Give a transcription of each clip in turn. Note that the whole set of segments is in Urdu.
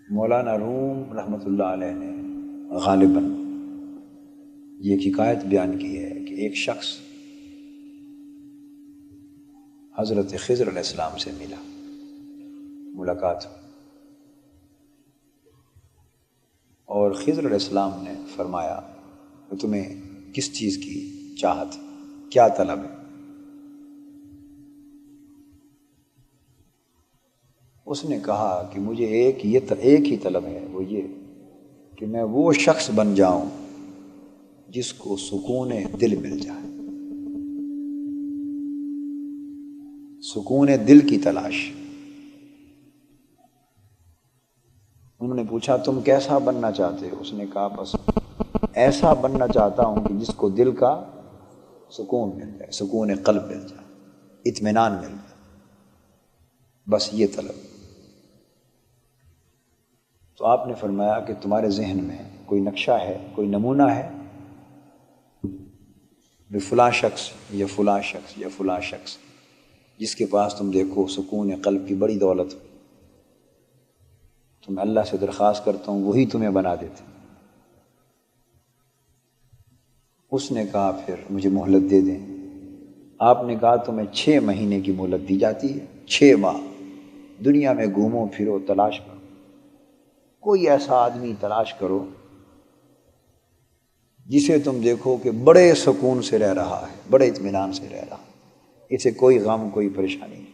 مولانا روم رحمۃ اللہ علیہ نے غالباً یہ ایک حکایت بیان کی ہے کہ ایک شخص حضرت خضر علیہ السلام سے ملا، ملاقات ہوئی، اور خضر علیہ السلام نے فرمایا کہ تمہیں کس چیز کی چاہت، کیا طلب ہے؟ اس نے کہا کہ مجھے ایک ہی طلب ہے، وہ یہ کہ میں وہ شخص بن جاؤں جس کو سکون دل مل جائے، سکون دل کی تلاش۔ انہوں نے پوچھا تم کیسا بننا چاہتے ہو؟ اس نے کہا بس ایسا بننا چاہتا ہوں کہ جس کو دل کا سکون مل جائے، سکون قلب مل جائے، اطمینان مل جائے، بس یہ طلب۔ تو آپ نے فرمایا کہ تمہارے ذہن میں کوئی نقشہ ہے، کوئی نمونہ ہے بھی فلاں شخص یا فلاں شخص یا فلاں شخص جس کے پاس تم دیکھو سکون قلب کی بڑی دولت ہو، تو میں اللہ سے درخواست کرتا ہوں وہی تمہیں بنا دیتے۔ اس نے کہا پھر مجھے مہلت دے دیں۔ آپ نے کہا تمہیں 6 مہینے کی مہلت دی جاتی ہے، 6 ماہ دنیا میں گھومو پھرو، تلاش کرو، کوئی ایسا آدمی تلاش کرو جسے تم دیکھو کہ بڑے سکون سے رہ رہا ہے، بڑے اطمینان سے رہ رہا ہے، اسے کوئی غم کوئی پریشانی نہیں،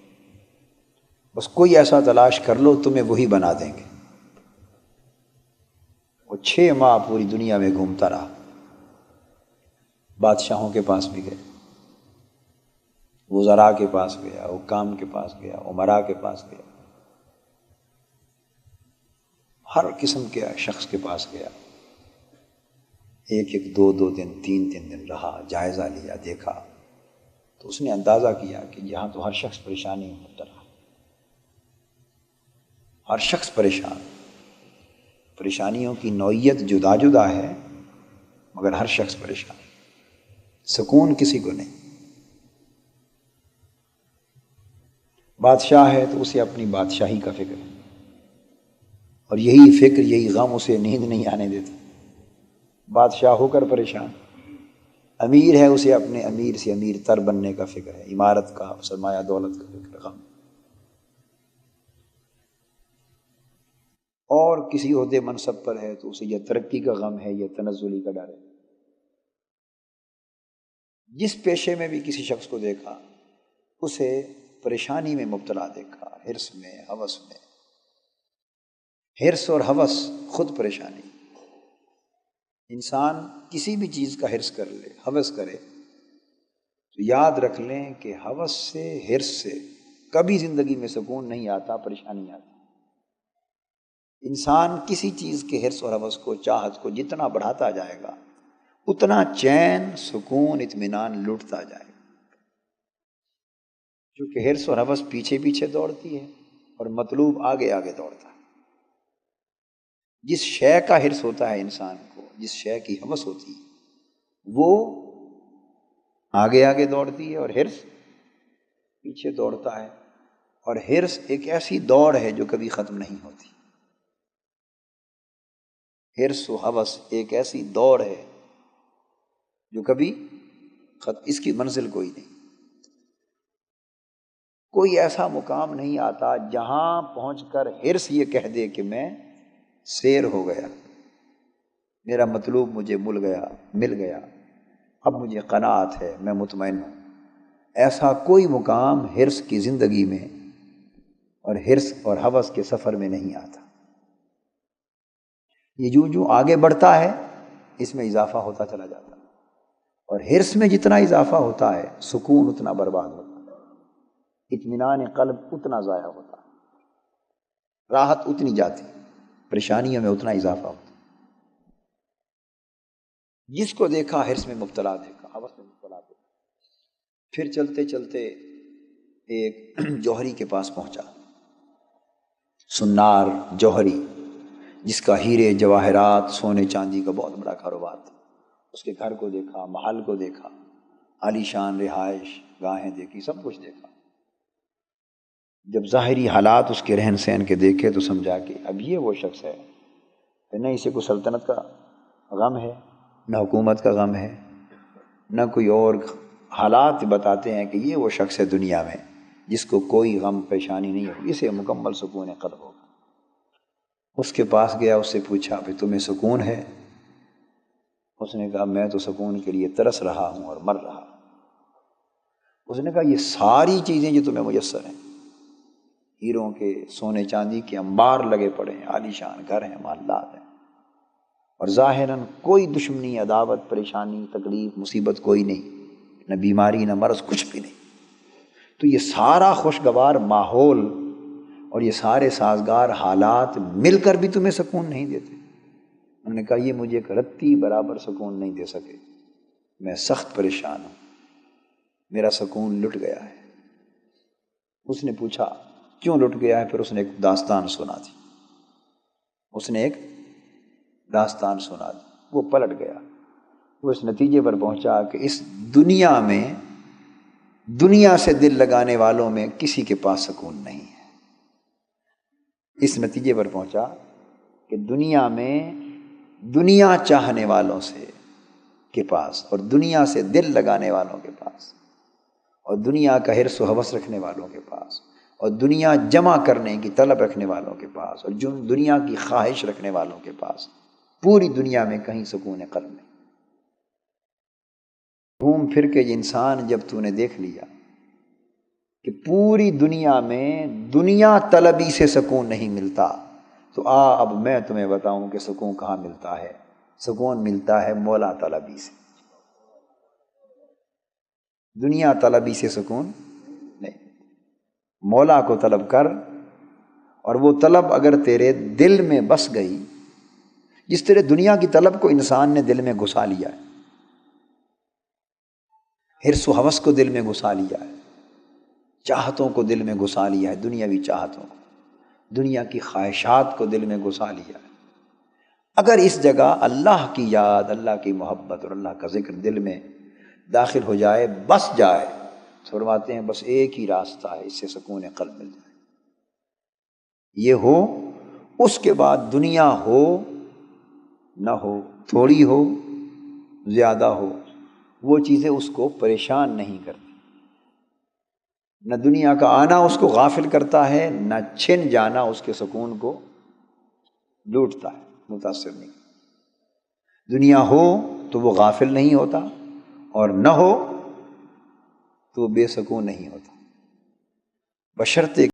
بس کوئی ایسا تلاش کر لو، تمہیں وہی بنا دیں گے۔ وہ 6 ماہ پوری دنیا میں گھومتا رہا، بادشاہوں کے پاس بھی گئے، وزراء کے پاس گیا، حکام کے پاس گیا، امراء کے پاس گیا، ہر قسم کے شخص کے پاس گیا، ایک 2 دن 3 دن رہا، جائزہ لیا، دیکھا، تو اس نے اندازہ کیا کہ یہاں تو ہر شخص پریشانی میں مبتلا، ہر شخص پریشان، پریشانیوں کی نوعیت جدا جدا ہے مگر ہر شخص پریشان، سکون کسی کو نہیں۔ بادشاہ ہے تو اسے اپنی بادشاہی کا فکر ہے، اور یہی فکر یہی غم اسے نیند نہیں آنے دیتا، بادشاہ ہو کر پریشان۔ امیر ہے، اسے اپنے امیر سے امیر تر بننے کا فکر ہے، عمارت کا، سرمایہ دولت کا فکر، غم۔ اور کسی عہدے منصب پر ہے تو اسے یا ترقی کا غم ہے یا تنزلی کا ڈر ہے۔ جس پیشے میں بھی کسی شخص کو دیکھا اسے پریشانی میں مبتلا دیکھا، حرص میں، ہوس میں۔ حرص اور ہوس خود پریشانی۔ انسان کسی بھی چیز کا حرص کر لے، ہوس کرے، تو یاد رکھ لیں کہ ہوس سے، حرص سے کبھی زندگی میں سکون نہیں آتا، پریشانی آتی۔ انسان کسی چیز کے حرص اور ہوس کو، چاہت کو جتنا بڑھاتا جائے گا اتنا چین، سکون، اطمینان لوٹتا جائے گا، کیونکہ حرص اور ہوس پیچھے پیچھے دوڑتی ہے اور مطلوب آگے آگے دوڑتا ہے۔ جس شے کا حرص ہوتا ہے انسان کو، جس شے کی ہوس ہوتی ہے وہ آگے آگے دوڑتی ہے اور حرص پیچھے دوڑتا ہے، اور حرص ایک ایسی دوڑ ہے جو کبھی ختم نہیں ہوتی۔ حرص و ہوس ایک ایسی دوڑ ہے جو کبھی اس کی منزل کوئی نہیں، کوئی ایسا مقام نہیں آتا جہاں پہنچ کر حرص یہ کہہ دے کہ میں سیر ہو گیا، میرا مطلوب مجھے مل گیا، اب مجھے قناعت ہے، میں مطمئن ہوں۔ ایسا کوئی مقام حرص کی زندگی میں اور حرص اور ہوس کے سفر میں نہیں آتا۔ یہ جو آگے بڑھتا ہے اس میں اضافہ ہوتا چلا جاتا ہے، اور حرص میں جتنا اضافہ ہوتا ہے سکون اتنا برباد ہوتا ہے، اطمینان قلب اتنا ضائع ہوتا ہے، راحت اتنی جاتی، پریشانیوں میں اتنا اضافہ ہوتا ہے۔ جس کو دیکھا حرص میں مبتلا دیکھا، ہوس میں مبتلا دیکھا، پھر چلتے چلتے ایک جوہری کے پاس پہنچا، سنار جوہری، جس کا ہیرے جواہرات سونے چاندی کا بہت بڑا کاروبار تھا۔ اس کے گھر کو دیکھا، محل کو دیکھا، عالی شان رہائش گاہیں دیکھی، سب کچھ دیکھا۔ جب ظاہری حالات اس کے رہن سہن کے دیکھے تو سمجھا کہ اب یہ وہ شخص ہے کہ نہ اسے کوئی سلطنت کا غم ہے، نہ حکومت کا غم ہے، نہ کوئی اور حالات بتاتے ہیں کہ یہ وہ شخص ہے دنیا میں جس کو کوئی غم پریشانی نہیں ہوگی، اسے مکمل سکون قلب ہوگا۔ اس کے پاس گیا، اس سے پوچھا کہ تمہیں سکون ہے؟ اس نے کہا میں تو سکون کے لیے ترس رہا ہوں اور مر رہا ہوں۔ اس نے کہا یہ ساری چیزیں جو تمہیں میسر ہیں، ہیروں کے، سونے چاندی کے انبار لگے پڑے ہیں، عالیشان گھر ہیں، محلات ہیں، اور ظاہراً کوئی دشمنی، عداوت، پریشانی، تکلیف، مصیبت کوئی نہیں، نہ بیماری، نہ مرض، کچھ بھی نہیں، تو یہ سارا خوشگوار ماحول اور یہ سارے سازگار حالات مل کر بھی تمہیں سکون نہیں دیتے؟ انہوں نے کہا یہ مجھے ایک رتی برابر سکون نہیں دے سکے، میں سخت پریشان ہوں، میرا سکون لٹ گیا ہے۔ اس نے پوچھا کیوں لٹ گیا ہے؟ پھر اس نے ایک داستان سنا دی، اس نے ایک داستان سنا دی، وہ پلٹ گیا، وہ اس نتیجے پر پہنچا کہ اس دنیا میں، دنیا سے دل لگانے والوں میں کسی کے پاس سکون نہیں ہے۔ اس نتیجے پر پہنچا کہ دنیا میں دنیا چاہنے والوں سے کے پاس، اور دنیا سے دل لگانے والوں کے پاس، اور دنیا کا حرص و ہوس رکھنے والوں کے پاس، اور دنیا جمع کرنے کی طلب رکھنے والوں کے پاس، اور دنیا کی خواہش رکھنے والوں کے پاس، پوری دنیا میں کہیں سکون قلب نہیں۔ گھوم پھر کے انسان جب تو نے دیکھ لیا کہ پوری دنیا میں دنیا طلبی سے سکون نہیں ملتا، تو اب میں تمہیں بتاؤں کہ سکون کہاں ملتا ہے۔ سکون ملتا ہے مولا طلبی سے، دنیا طلبی سے سکون نہیں۔ مولا کو طلب کر، اور وہ طلب اگر تیرے دل میں بس گئی، جس طرح دنیا کی طلب کو انسان نے دل میں گھسا لیا ہے، حرص و ہوس کو دل میں گھسا لیا ہے، چاہتوں کو دل میں گھسا لیا ہے، دنیاوی چاہتوں کو، دنیا کی خواہشات کو دل میں گھسا لیا ہے۔ اگر اس جگہ اللہ کی یاد، اللہ کی محبت اور اللہ کا ذکر دل میں داخل ہو جائے، بس جائے، فرماتے ہیں بس ایک ہی راستہ ہے اس سے سکون قلب مل جائے، یہ ہو، اس کے بعد دنیا ہو نہ ہو، تھوڑی ہو زیادہ ہو، وہ چیزیں اس کو پریشان نہیں کرتی، نہ دنیا کا آنا اس کو غافل کرتا ہے، نہ چھن جانا اس کے سکون کو لوٹتا ہے، متاثر نہیں۔ دنیا ہو تو وہ غافل نہیں ہوتا، اور نہ ہو تو وہ بے سکون نہیں ہوتا، بشرطے